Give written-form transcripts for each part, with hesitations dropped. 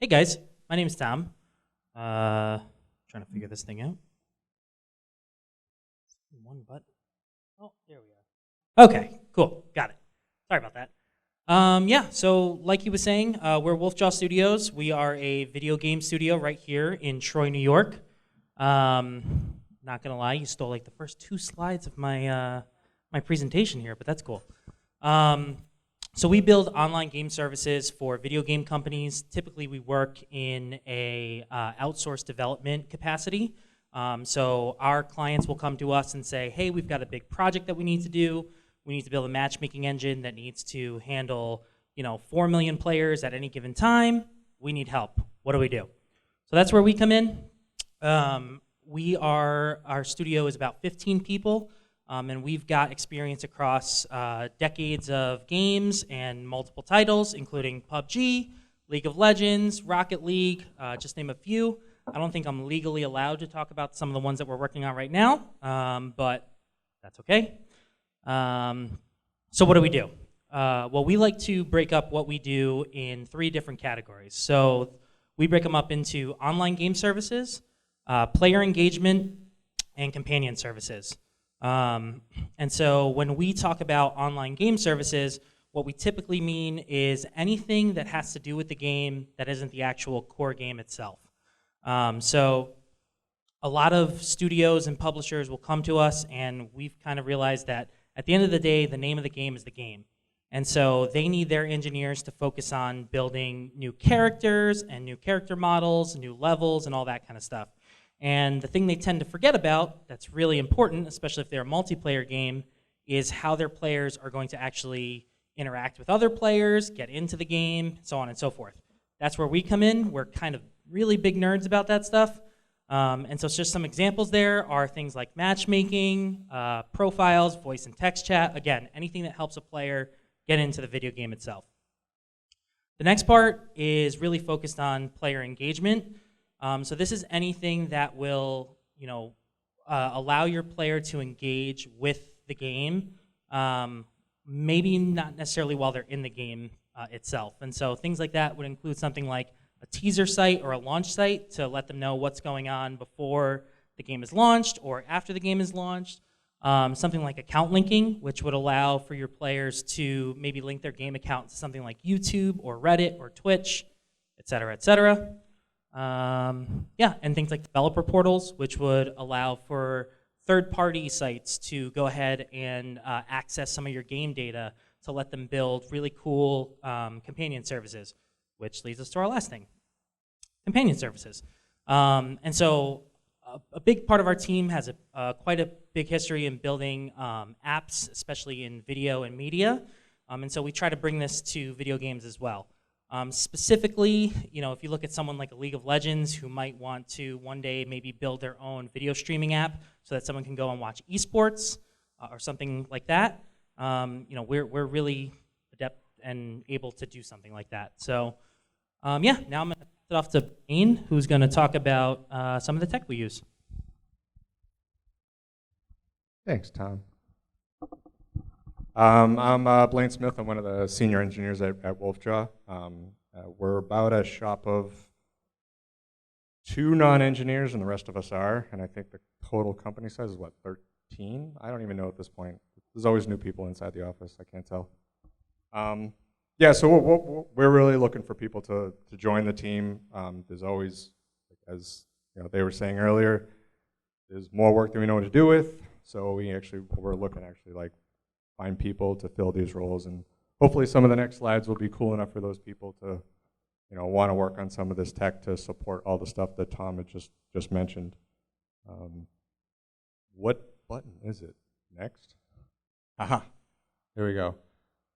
Hey guys, my name's Tom. Trying to figure this thing out. One button. Oh, there we are. Okay, cool, got it. Sorry about that. Yeah, so like he was saying, we're Wolfjaw Studios. We are a video game studio right here in Troy, New York. Not gonna lie, you stole like the first two slides of my my presentation here, but that's cool. So we build online game services for video game companies. Typically, we work in a outsourced development capacity. So our clients will come to us and say, hey, we've got a big project that we need to do. We need to build a matchmaking engine that needs to handle 4 million players at any given time. We need help. What do we do? So that's where we come in. Our studio is about 15 people. And we've got experience across decades of games and multiple titles, including PUBG, League of Legends, Rocket League, just name a few. I don't think I'm legally allowed to talk about some of the ones that we're working on right now, but that's okay. So what do? Well, we like to break up what we do in 3 different categories. So we break them up into online game services, player engagement, and companion services. And so when we talk about online game services, what we typically mean is anything that has to do with the game that isn't the actual core game itself. So a lot of studios and publishers will come to us, and we've kind of realized that at the end of the day, the name of the game is the game. And so they need their engineers to focus on building new characters and new character models, new levels, and all that kind of stuff. And the thing they tend to forget about that's really important, especially if they're a multiplayer game, is how their players are going to actually interact with other players, get into the game, so on and so forth. That's where we come in. We're kind of really big nerds about that stuff. And so it's just some examples there are things like matchmaking, profiles, voice and text chat. Again, anything that helps a player get into the video game itself. The next part is really focused on player engagement. So this is anything that will, allow your player to engage with the game, maybe not necessarily while they're in the game itself. And so things like that would include something like a teaser site or a launch site to let them know what's going on before the game is launched or after the game is launched. Something like account linking, which would allow for your players to maybe link their game account to something like YouTube or Reddit or Twitch, et cetera, et cetera. And things like developer portals, which would allow for third-party sites to go ahead and access some of your game data to let them build really cool companion services, which leads us to our last thing, companion services. And so a big part of our team has quite a big history in building apps, especially in video and media. And so we try to bring this to video games as well. Specifically, if you look at someone like a League of Legends who might want to one day maybe build their own video streaming app so that someone can go and watch esports or something like that, we're really adept and able to do something like that. So now I'm going to pass it off to Blaine, who's going to talk about some of the tech we use. Thanks, Tom. I'm Blaine Smith. I'm one of the senior engineers at Wolfjaw. We're about a shop of 2 non-engineers, and the rest of us are. And I think the total company size is, 13? I don't even know at this point. There's always new people inside the office. I can't tell. So we're really looking for people to join the team. There's always, as they were saying earlier, there's more work than we know what to do with. So we're looking to find people to fill these roles, and hopefully some of the next slides will be cool enough for those people to, want to work on some of this tech to support all the stuff that Tom had just mentioned. What button is it? Next? Aha, there we go.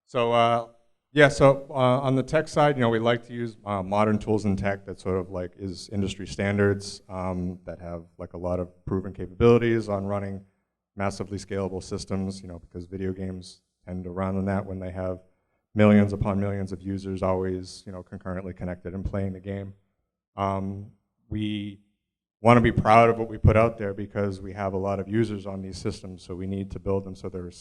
So on the tech side, we like to use modern tools and tech that sort of is industry standards that have a lot of proven capabilities on running massively scalable systems, because video games tend to run on that when they have millions upon millions of users always, concurrently connected and playing the game. We want to be proud of what we put out there because we have a lot of users on these systems, so we need to build them so they're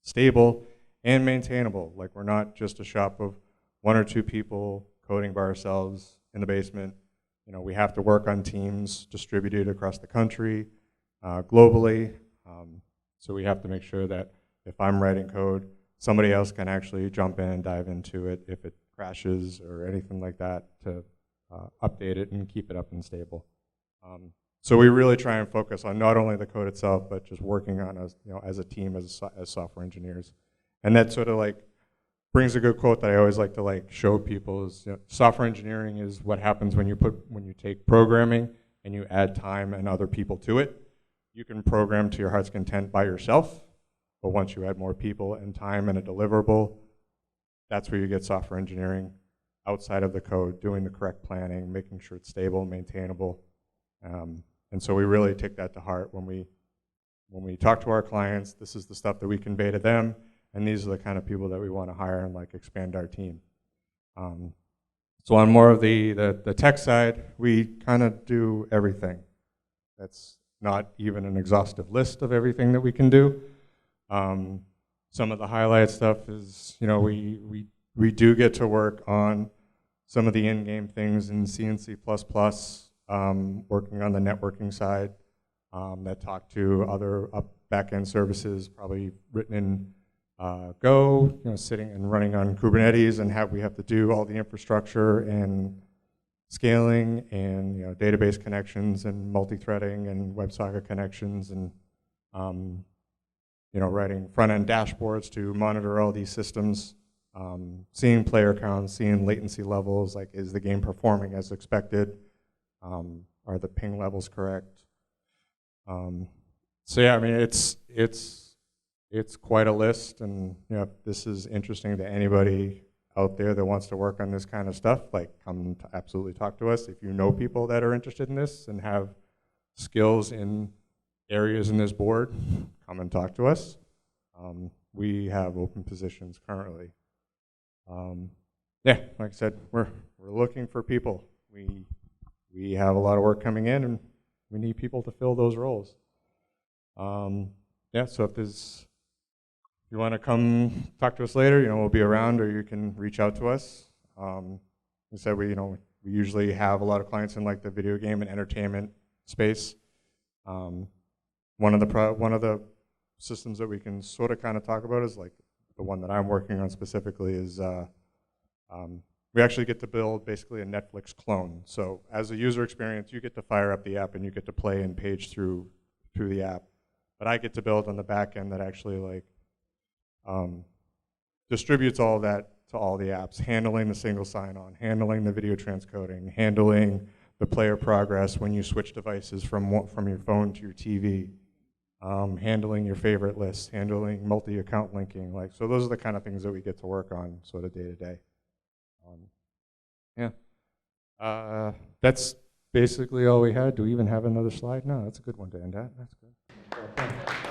stable and maintainable. We're not just a shop of 1 or 2 people coding by ourselves, in the basement. You know, we have to work on teams distributed across the country, globally. So we have to make sure that if I'm writing code, somebody else can actually jump in and dive into it if it crashes or anything like that to update it and keep it up and stable. So we really try and focus on not only the code itself, but just working on as a team as software engineers. And that sort of like brings a good quote that I always like to show people is, software engineering is what happens when you take programming and you add time and other people to it. You can program to your heart's content by yourself, but once you add more people and time and a deliverable, that's where you get software engineering outside of the code, doing the correct planning, making sure it's stable, maintainable. And so we really take that to heart when we talk to our clients. This is the stuff that we convey to them, and these are the kind of people that we want to hire and expand our team. So on more of the tech side, we kind of do everything. That's not even an exhaustive list of everything that we can do. Some of the highlight stuff is, we do get to work on some of the in-game things in C and C++, working on the networking side that talk to other back-end services, probably written in Go, sitting and running on Kubernetes, and we have to do all the infrastructure and scaling and database connections and multi-threading and WebSocket connections and writing front-end dashboards to monitor all these systems, seeing player counts, seeing latency levels, is the game performing as expected? Are the ping levels correct? So yeah, I mean, it's quite a list, and if this is interesting to anybody out there that wants to work on this kind of stuff, come to absolutely talk to us. If you know people that are interested in this and have skills in areas in this board, come and talk to us. We have open positions currently. Yeah, like I said, we're looking for people. We have a lot of work coming in, and we need people to fill those roles. Yeah, so if you want to come talk to us later, we'll be around, or you can reach out to us. We said we usually have a lot of clients in the video game and entertainment space. One of the systems that we can sort of kind of talk about is the one that I'm working on specifically is we actually get to build basically a Netflix clone. So as a user experience, you get to fire up the app and you get to play and page through the app. But I get to build on the back end that actually distributes all of that to all the apps, handling the single sign-on, handling the video transcoding, handling the player progress when you switch devices from your phone to your TV, handling your favorite lists, handling multi-account linking. So those are the kind of things that we get to work on sort of day to day. Yeah. That's basically all we had. Do we even have another slide? No, that's a good one to end at. That's good. Well, thanks.